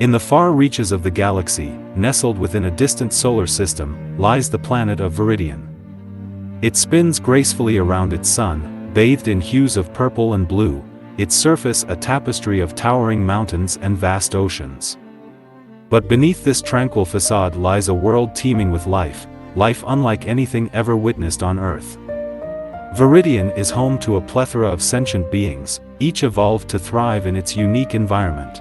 In the far reaches of the galaxy, nestled within a distant solar system, lies the planet of Veridian. It spins gracefully around its sun, bathed in hues of purple and blue, its surface a tapestry of towering mountains and vast oceans. But beneath this tranquil facade lies a world teeming with life unlike anything ever witnessed on Earth. Veridian is home to a plethora of sentient beings, each evolved to thrive in its unique environment.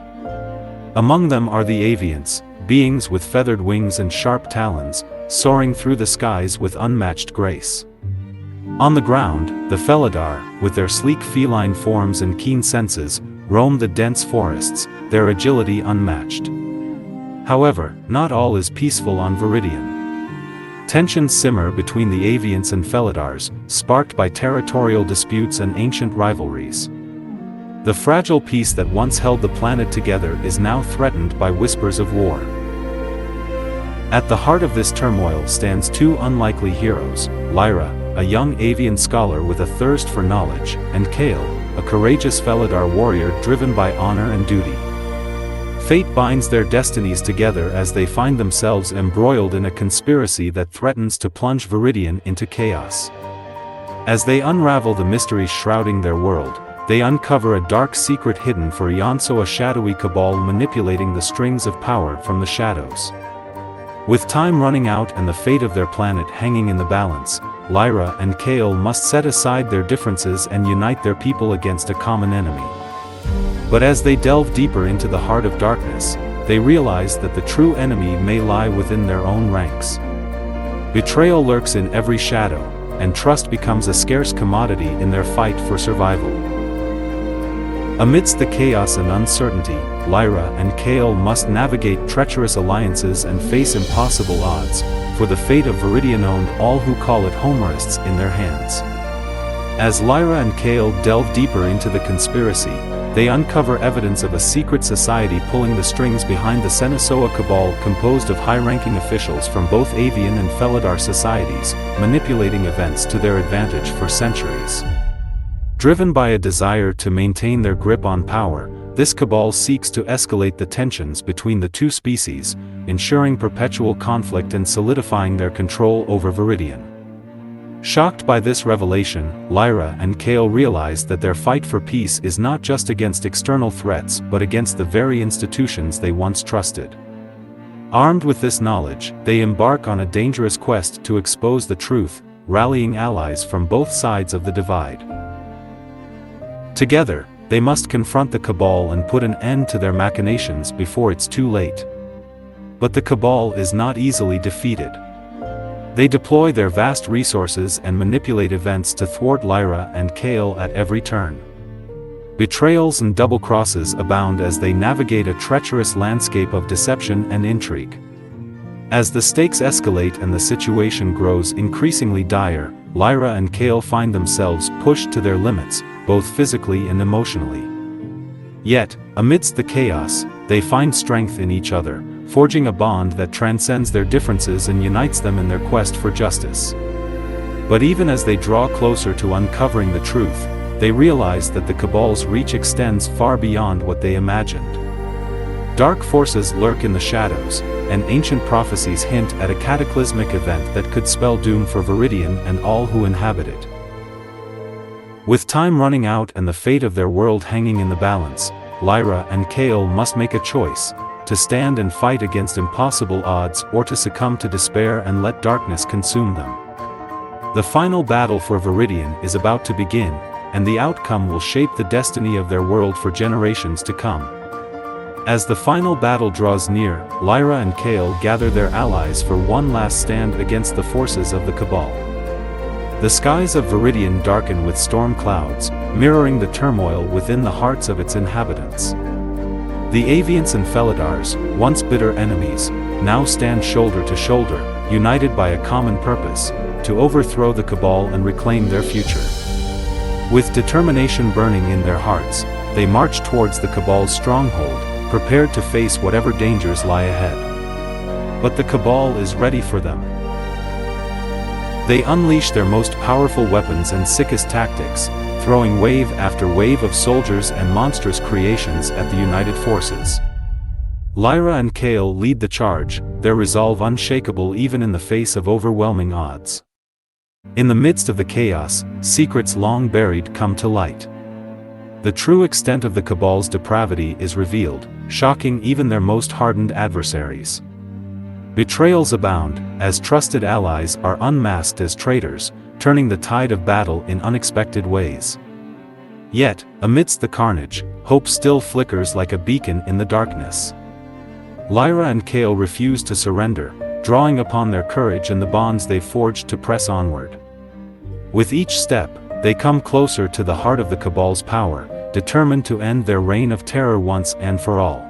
Among them are the Avians, beings with feathered wings and sharp talons, soaring through the skies with unmatched grace. On the ground, the Felidar, with their sleek feline forms and keen senses, roam the dense forests, their agility unmatched. However, not all is peaceful on Veridian. Tensions simmer between the Avians and Felidars, sparked by territorial disputes and ancient rivalries. The fragile peace that once held the planet together is now threatened by whispers of war. At the heart of this turmoil stands two unlikely heroes, Lyra, a young Avian scholar with a thirst for knowledge, and Kael, a courageous Felidar warrior driven by honor and duty. Fate binds their destinies together as they find themselves embroiled in a conspiracy that threatens to plunge Veridian into chaos. As they unravel the mysteries shrouding their world, they uncover a dark secret hidden for eons, a shadowy cabal manipulating the strings of power from the shadows. With time running out and the fate of their planet hanging in the balance, Lyra and Kael must set aside their differences and unite their people against a common enemy. But as they delve deeper into the heart of darkness, they realize that the true enemy may lie within their own ranks. Betrayal lurks in every shadow, and trust becomes a scarce commodity in their fight for survival. Amidst the chaos and uncertainty, Lyra and Kael must navigate treacherous alliances and face impossible odds, for the fate of Veridian owned all who call it home rests in their hands. As Lyra and Kael delve deeper into the conspiracy, they uncover evidence of a secret society pulling the strings behind the Senesoa cabal composed of high-ranking officials from both Avian and Felidar societies, manipulating events to their advantage for centuries. Driven by a desire to maintain their grip on power, this cabal seeks to escalate the tensions between the two species, ensuring perpetual conflict and solidifying their control over Veridian. Shocked by this revelation, Lyra and Kael realize that their fight for peace is not just against external threats but against the very institutions they once trusted. Armed with this knowledge, they embark on a dangerous quest to expose the truth, rallying allies from both sides of the divide. Together, they must confront the cabal and put an end to their machinations before it's too late. But the cabal is not easily defeated. They deploy their vast resources and manipulate events to thwart Lyra and Kael at every turn. Betrayals and double crosses abound as they navigate a treacherous landscape of deception and intrigue. As the stakes escalate and the situation grows increasingly dire, Lyra and Kael find themselves pushed to their limits, both physically and emotionally. Yet, amidst the chaos, they find strength in each other, forging a bond that transcends their differences and unites them in their quest for justice. But even as they draw closer to uncovering the truth, they realize that the cabal's reach extends far beyond what they imagined. Dark forces lurk in the shadows, and ancient prophecies hint at a cataclysmic event that could spell doom for Veridian and all who inhabit it. With time running out and the fate of their world hanging in the balance, Lyra and Kael must make a choice: to stand and fight against impossible odds or to succumb to despair and let darkness consume them. The final battle for Veridian is about to begin, and the outcome will shape the destiny of their world for generations to come. As the final battle draws near, Lyra and Kael gather their allies for one last stand against the forces of the cabal. The skies of Veridian darken with storm clouds, mirroring the turmoil within the hearts of its inhabitants. The Avians and Felidars, once bitter enemies, now stand shoulder to shoulder, united by a common purpose: to overthrow the cabal and reclaim their future. With determination burning in their hearts, they march towards the cabal's stronghold, prepared to face whatever dangers lie ahead. But the cabal is ready for them. They unleash their most powerful weapons and sickest tactics, throwing wave after wave of soldiers and monstrous creations at the united forces. Lyra and Kael lead the charge, their resolve unshakable even in the face of overwhelming odds. In the midst of the chaos, secrets long buried come to light. The true extent of the Cabal's depravity is revealed, shocking even their most hardened adversaries. Betrayals abound, as trusted allies are unmasked as traitors, turning the tide of battle in unexpected ways. Yet, amidst the carnage, hope still flickers like a beacon in the darkness. Lyra and Kael refuse to surrender, drawing upon their courage and the bonds they forged to press onward. With each step, they come closer to the heart of the Cabal's power, determined to end their reign of terror once and for all.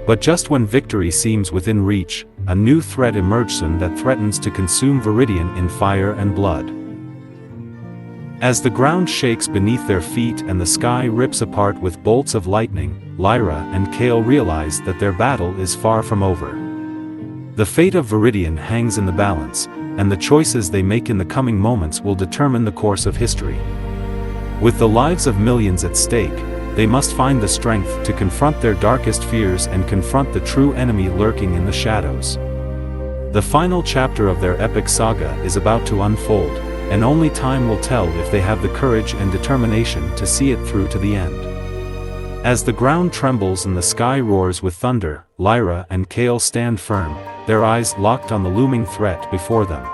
But just when victory seems within reach, a new threat emerges that threatens to consume Veridian in fire and blood. As the ground shakes beneath their feet and the sky rips apart with bolts of lightning, Lyra and Kael realize that their battle is far from over. The fate of Veridian hangs in the balance, and the choices they make in the coming moments will determine the course of history. With the lives of millions at stake, they must find the strength to confront their darkest fears and confront the true enemy lurking in the shadows. The final chapter of their epic saga is about to unfold, and only time will tell if they have the courage and determination to see it through to the end. As the ground trembles and the sky roars with thunder, Lyra and Kael stand firm, their eyes locked on the looming threat before them.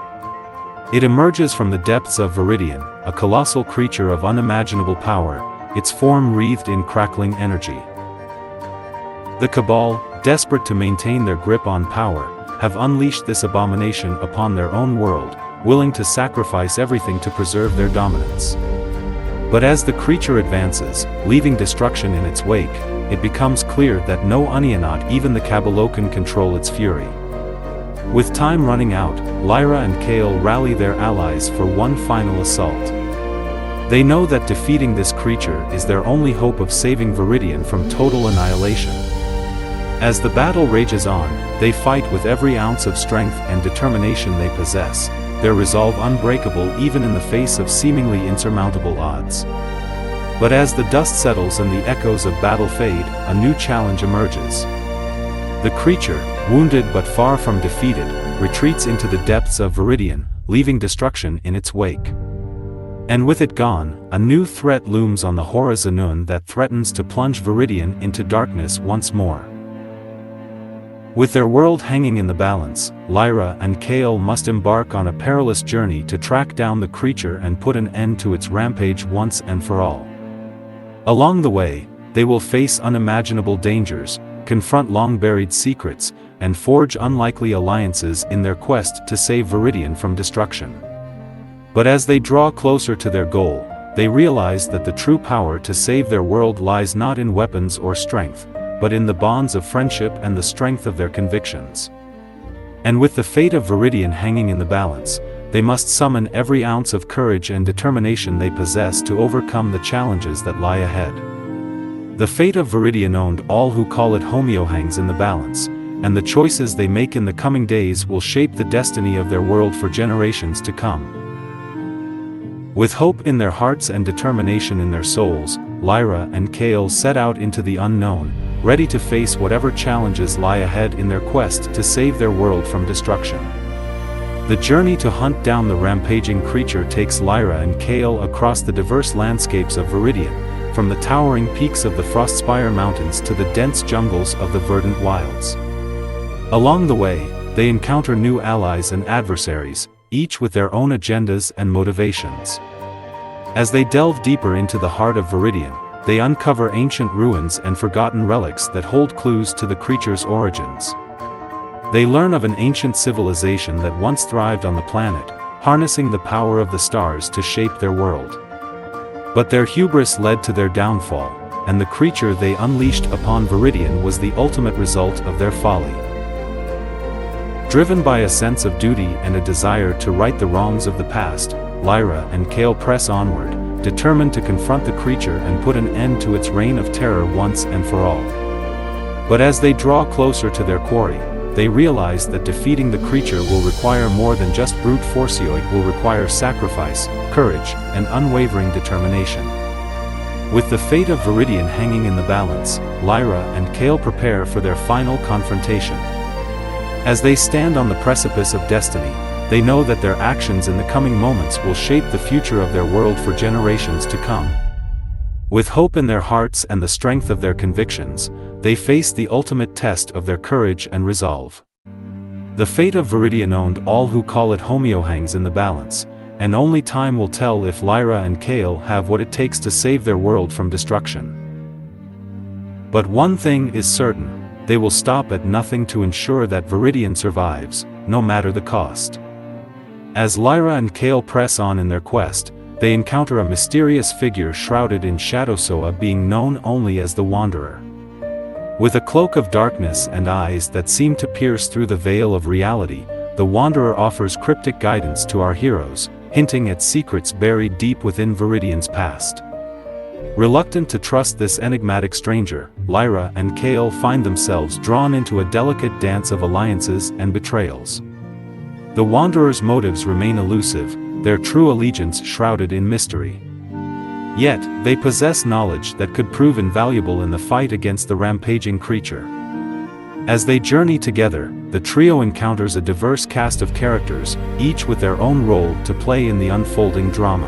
It emerges from the depths of Veridian, a colossal creature of unimaginable power, its form wreathed in crackling energy. The Cabal, desperate to maintain their grip on power, have unleashed this abomination upon their own world, willing to sacrifice everything to preserve their dominance. But as the creature advances, leaving destruction in its wake, it becomes clear that no Onion, not even the Cabal, can control its fury. With time running out, Lyra and Kael rally their allies for one final assault. They know that defeating this creature is their only hope of saving Veridian from total annihilation. As the battle rages on, they fight with every ounce of strength and determination they possess, their resolve unbreakable even in the face of seemingly insurmountable odds. But as the dust settles and the echoes of battle fade, a new challenge emerges. The creature, wounded but far from defeated, retreats into the depths of Veridian, leaving destruction in its wake. And with it gone, a new threat looms on the horizon that threatens to plunge Veridian into darkness once more. With their world hanging in the balance, Lyra and Kael must embark on a perilous journey to track down the creature and put an end to its rampage once and for all. Along the way, they will face unimaginable dangers, confront long-buried secrets, and forge unlikely alliances in their quest to save Veridian from destruction. But as they draw closer to their goal, they realize that the true power to save their world lies not in weapons or strength, but in the bonds of friendship and the strength of their convictions. And with the fate of Veridian hanging in the balance, they must summon every ounce of courage and determination they possess to overcome the challenges that lie ahead. The fate of Veridian owned all who call it home hangs in the balance, and the choices they make in the coming days will shape the destiny of their world for generations to come. With hope in their hearts and determination in their souls, Lyra and Kael set out into the unknown, ready to face whatever challenges lie ahead in their quest to save their world from destruction. The journey to hunt down the rampaging creature takes Lyra and Kael across the diverse landscapes of Veridian, from the towering peaks of the Frostspire Mountains to the dense jungles of the verdant wilds. Along the way, they encounter new allies and adversaries, each with their own agendas and motivations. As they delve deeper into the heart of Veridian, they uncover ancient ruins and forgotten relics that hold clues to the creature's origins. They learn of an ancient civilization that once thrived on the planet, harnessing the power of the stars to shape their world. But their hubris led to their downfall, and the creature they unleashed upon Veridian was the ultimate result of their folly. Driven by a sense of duty and a desire to right the wrongs of the past, Lyra and Kael press onward, determined to confront the creature and put an end to its reign of terror once and for all. But as they draw closer to their quarry, they realize that defeating the creature will require more than just brute force. It will require sacrifice, courage, and unwavering determination. With the fate of Veridian hanging in the balance, Lyra and Kael prepare for their final confrontation. As they stand on the precipice of destiny, they know that their actions in the coming moments will shape the future of their world for generations to come. With hope in their hearts and the strength of their convictions, they face the ultimate test of their courage and resolve. The fate of Veridian owned all who call it Homeo hangs in the balance, and only time will tell if Lyra and Kael have what it takes to save their world from destruction. But one thing is certain, they will stop at nothing to ensure that Veridian survives, no matter the cost. As Lyra and Kael press on in their quest, they encounter a mysterious figure shrouded in shadow, being known only as the Wanderer. With a cloak of darkness and eyes that seem to pierce through the veil of reality, the Wanderer offers cryptic guidance to our heroes, hinting at secrets buried deep within Veridian's past. Reluctant to trust this enigmatic stranger, Lyra and Kael find themselves drawn into a delicate dance of alliances and betrayals. The Wanderer's motives remain elusive, their true allegiance shrouded in mystery. Yet, they possess knowledge that could prove invaluable in the fight against the rampaging creature. As they journey together, the trio encounters a diverse cast of characters, each with their own role to play in the unfolding drama.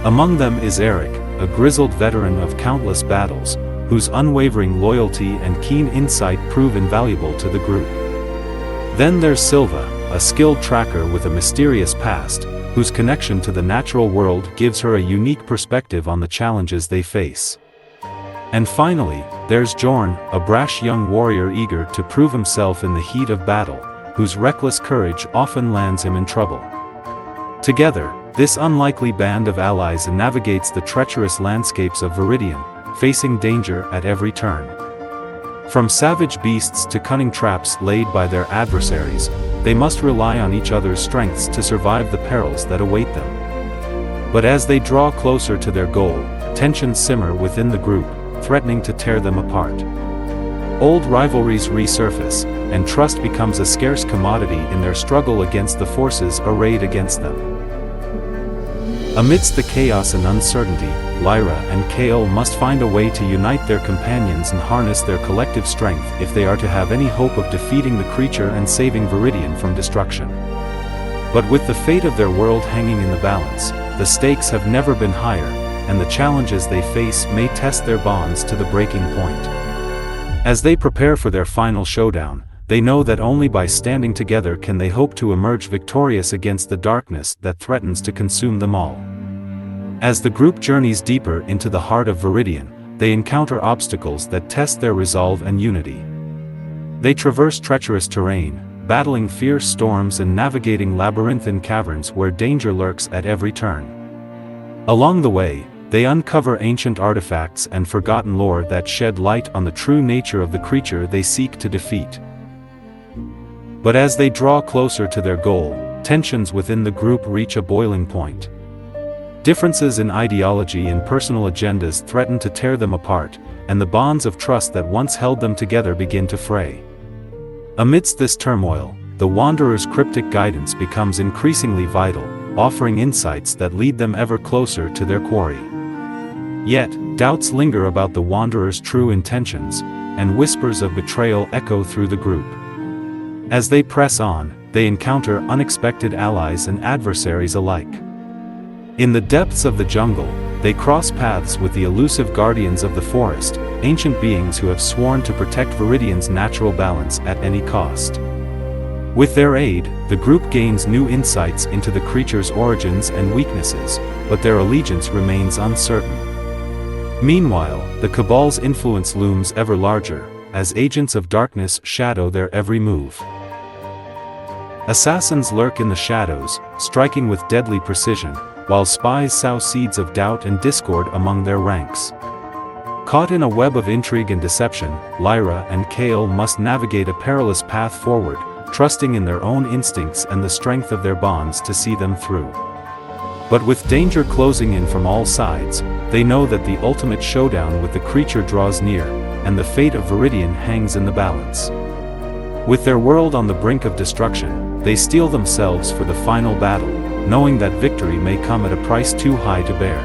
Among them is Eric, a grizzled veteran of countless battles, whose unwavering loyalty and keen insight prove invaluable to the group. Then there's Silva, a skilled tracker with a mysterious past, whose connection to the natural world gives her a unique perspective on the challenges they face. And finally, there's Jorn, a brash young warrior eager to prove himself in the heat of battle, whose reckless courage often lands him in trouble. Together, this unlikely band of allies navigates the treacherous landscapes of Veridian, facing danger at every turn. From savage beasts to cunning traps laid by their adversaries, they must rely on each other's strengths to survive the perils that await them. But as they draw closer to their goal, tensions simmer within the group, threatening to tear them apart. Old rivalries resurface, and trust becomes a scarce commodity in their struggle against the forces arrayed against them. Amidst the chaos and uncertainty, Lyra and Kael must find a way to unite their companions and harness their collective strength if they are to have any hope of defeating the creature and saving Veridian from destruction. But with the fate of their world hanging in the balance, the stakes have never been higher, and the challenges they face may test their bonds to the breaking point. As they prepare for their final showdown, they know that only by standing together can they hope to emerge victorious against the darkness that threatens to consume them all. As the group journeys deeper into the heart of Veridian, they encounter obstacles that test their resolve and unity. They traverse treacherous terrain, battling fierce storms and navigating labyrinthine caverns where danger lurks at every turn. Along the way, they uncover ancient artifacts and forgotten lore that shed light on the true nature of the creature they seek to defeat. But as they draw closer to their goal, tensions within the group reach a boiling point. Differences in ideology and personal agendas threaten to tear them apart, and the bonds of trust that once held them together begin to fray. Amidst this turmoil, the Wanderer's cryptic guidance becomes increasingly vital, offering insights that lead them ever closer to their quarry. Yet, doubts linger about the Wanderer's true intentions, and whispers of betrayal echo through the group. As they press on, they encounter unexpected allies and adversaries alike. In the depths of the jungle, they cross paths with the elusive guardians of the forest, ancient beings who have sworn to protect Veridian's natural balance at any cost. With their aid, the group gains new insights into the creature's origins and weaknesses, but their allegiance remains uncertain. Meanwhile, the cabal's influence looms ever larger, as agents of darkness shadow their every move. Assassins lurk in the shadows, striking with deadly precision, while spies sow seeds of doubt and discord among their ranks. Caught in a web of intrigue and deception, Lyra and Kael must navigate a perilous path forward, trusting in their own instincts and the strength of their bonds to see them through. But with danger closing in from all sides, they know that the ultimate showdown with the creature draws near, and the fate of Veridian hangs in the balance. With their world on the brink of destruction, they steel themselves for the final battle, knowing that victory may come at a price too high to bear.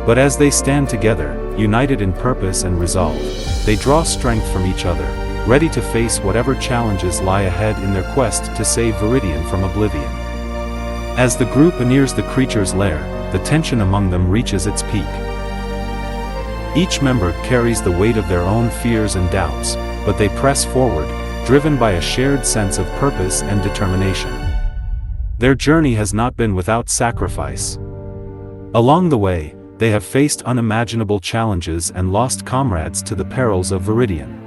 But as they stand together, united in purpose and resolve, they draw strength from each other, ready to face whatever challenges lie ahead in their quest to save Veridian from oblivion. As the group nears the creature's lair, the tension among them reaches its peak. Each member carries the weight of their own fears and doubts, but they press forward, driven by a shared sense of purpose and determination. Their journey has not been without sacrifice. Along the way, they have faced unimaginable challenges and lost comrades to the perils of Veridian.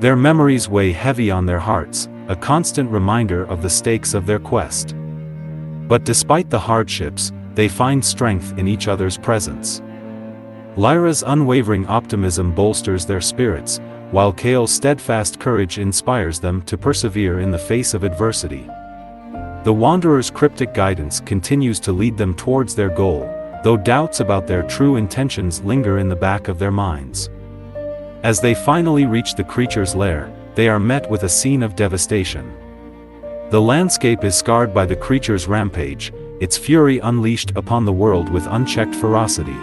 Their memories weigh heavy on their hearts, a constant reminder of the stakes of their quest. But despite the hardships, they find strength in each other's presence. Lyra's unwavering optimism bolsters their spirits, while Kael's steadfast courage inspires them to persevere in the face of adversity. The Wanderer's cryptic guidance continues to lead them towards their goal, though doubts about their true intentions linger in the back of their minds. As they finally reach the creature's lair, they are met with a scene of devastation. The landscape is scarred by the creature's rampage, its fury unleashed upon the world with unchecked ferocity.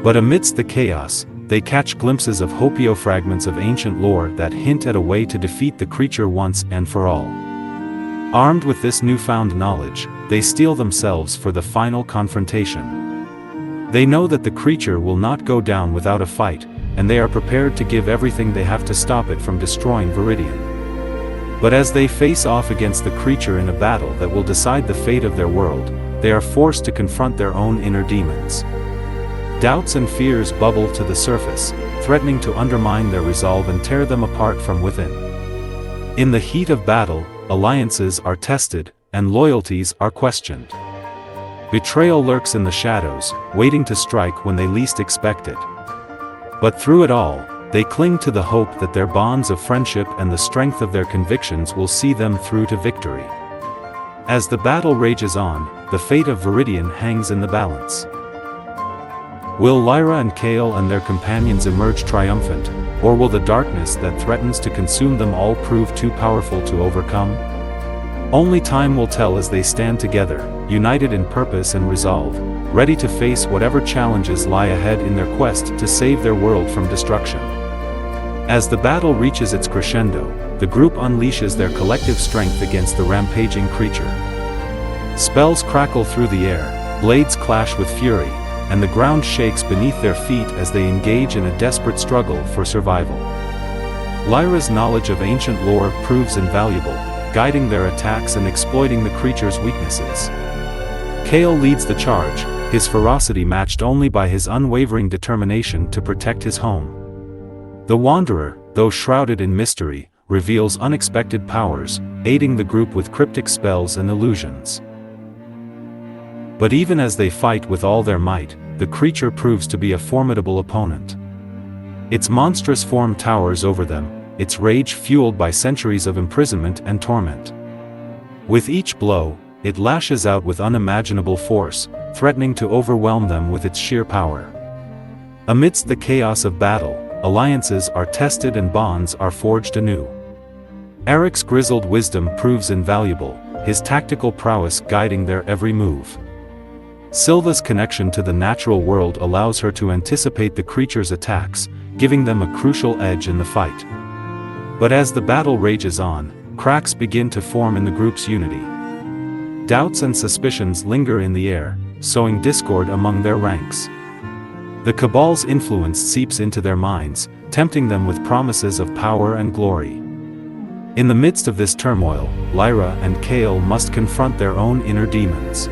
But amidst the chaos, they catch glimpses of Hopio fragments of ancient lore that hint at a way to defeat the creature once and for all. Armed with this newfound knowledge, they steel themselves for the final confrontation. They know that the creature will not go down without a fight, and they are prepared to give everything they have to stop it from destroying Veridian. But as they face off against the creature in a battle that will decide the fate of their world, they are forced to confront their own inner demons. Doubts and fears bubble to the surface, threatening to undermine their resolve and tear them apart from within. In the heat of battle, alliances are tested, and loyalties are questioned. Betrayal lurks in the shadows, waiting to strike when they least expect it. But through it all, they cling to the hope that their bonds of friendship and the strength of their convictions will see them through to victory. As the battle rages on, the fate of Veridian hangs in the balance. Will Lyra and Kael and their companions emerge triumphant, or will the darkness that threatens to consume them all prove too powerful to overcome? Only time will tell as they stand together, united in purpose and resolve, ready to face whatever challenges lie ahead in their quest to save their world from destruction. As the battle reaches its crescendo, the group unleashes their collective strength against the rampaging creature. Spells crackle through the air, blades clash with fury, and the ground shakes beneath their feet as they engage in a desperate struggle for survival. Lyra's knowledge of ancient lore proves invaluable, guiding their attacks and exploiting the creature's weaknesses. Kael leads the charge, his ferocity matched only by his unwavering determination to protect his home. The Wanderer, though shrouded in mystery, reveals unexpected powers, aiding the group with cryptic spells and illusions. But even as they fight with all their might, the creature proves to be a formidable opponent. Its monstrous form towers over them, its rage fueled by centuries of imprisonment and torment. With each blow, it lashes out with unimaginable force, threatening to overwhelm them with its sheer power. Amidst the chaos of battle, alliances are tested and bonds are forged anew. Eric's grizzled wisdom proves invaluable, his tactical prowess guiding their every move. Sylva's connection to the natural world allows her to anticipate the creature's attacks, giving them a crucial edge in the fight. But as the battle rages on, cracks begin to form in the group's unity. Doubts and suspicions linger in the air, sowing discord among their ranks. The cabal's influence seeps into their minds, tempting them with promises of power and glory. In the midst of this turmoil, Lyra and Kael must confront their own inner demons.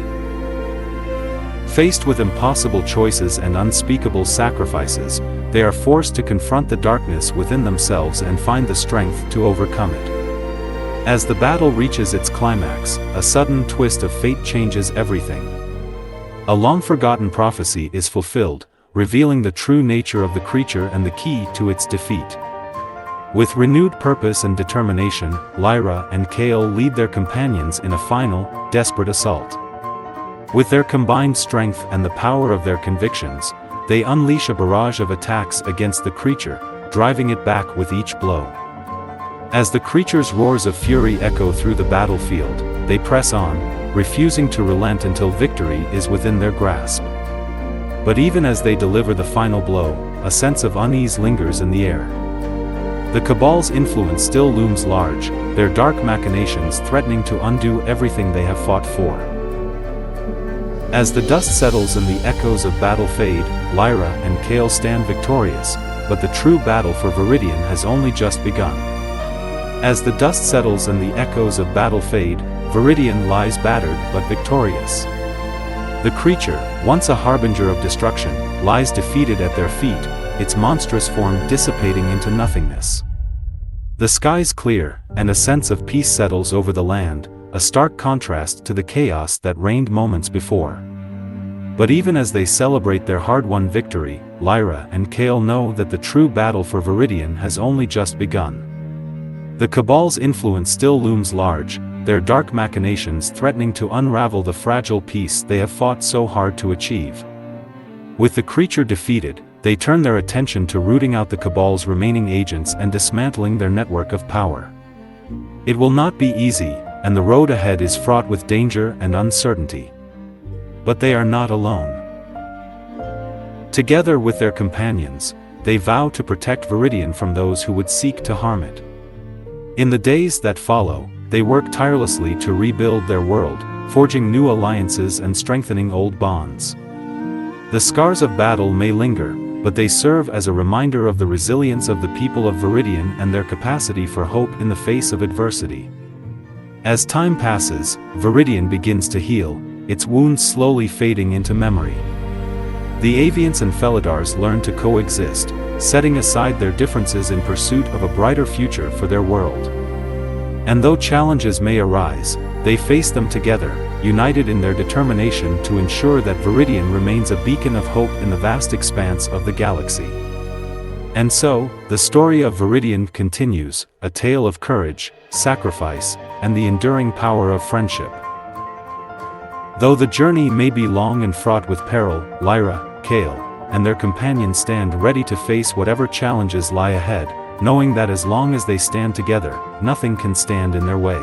Faced with impossible choices and unspeakable sacrifices, they are forced to confront the darkness within themselves and find the strength to overcome it. As the battle reaches its climax, a sudden twist of fate changes everything. A long-forgotten prophecy is fulfilled, revealing the true nature of the creature and the key to its defeat. With renewed purpose and determination, Lyra and Kael lead their companions in a final, desperate assault. With their combined strength and the power of their convictions, they unleash a barrage of attacks against the creature, driving it back with each blow. As the creature's roars of fury echo through the battlefield, they press on, refusing to relent until victory is within their grasp. But even as they deliver the final blow, a sense of unease lingers in the air. The Cabal's influence still looms large, their dark machinations threatening to undo everything they have fought for. As the dust settles and the echoes of battle fade, Lyra and Kael stand victorious, but the true battle for Veridian has only just begun. As the dust settles and the echoes of battle fade, Veridian lies battered but victorious. The creature, once a harbinger of destruction, lies defeated at their feet, its monstrous form dissipating into nothingness. The skies clear, and a sense of peace settles over the land, a stark contrast to the chaos that reigned moments before. But even as they celebrate their hard-won victory, Lyra and Kael know that the true battle for Veridian has only just begun. The Cabal's influence still looms large, their dark machinations threatening to unravel the fragile peace they have fought so hard to achieve. With the creature defeated, they turn their attention to rooting out the Cabal's remaining agents and dismantling their network of power. It will not be easy, and the road ahead is fraught with danger and uncertainty. But they are not alone. Together with their companions, they vow to protect Veridian from those who would seek to harm it. In the days that follow, they work tirelessly to rebuild their world, forging new alliances and strengthening old bonds. The scars of battle may linger, but they serve as a reminder of the resilience of the people of Veridian and their capacity for hope in the face of adversity. As time passes, Veridian begins to heal, its wounds slowly fading into memory. The Avians and Felidars learn to coexist, setting aside their differences in pursuit of a brighter future for their world. And though challenges may arise, they face them together, united in their determination to ensure that Veridian remains a beacon of hope in the vast expanse of the galaxy. And so, the story of Veridian continues, a tale of courage, sacrifice, and the enduring power of friendship. Though the journey may be long and fraught with peril, Lyra, Kael, and their companions stand ready to face whatever challenges lie ahead, knowing that as long as they stand together, nothing can stand in their way.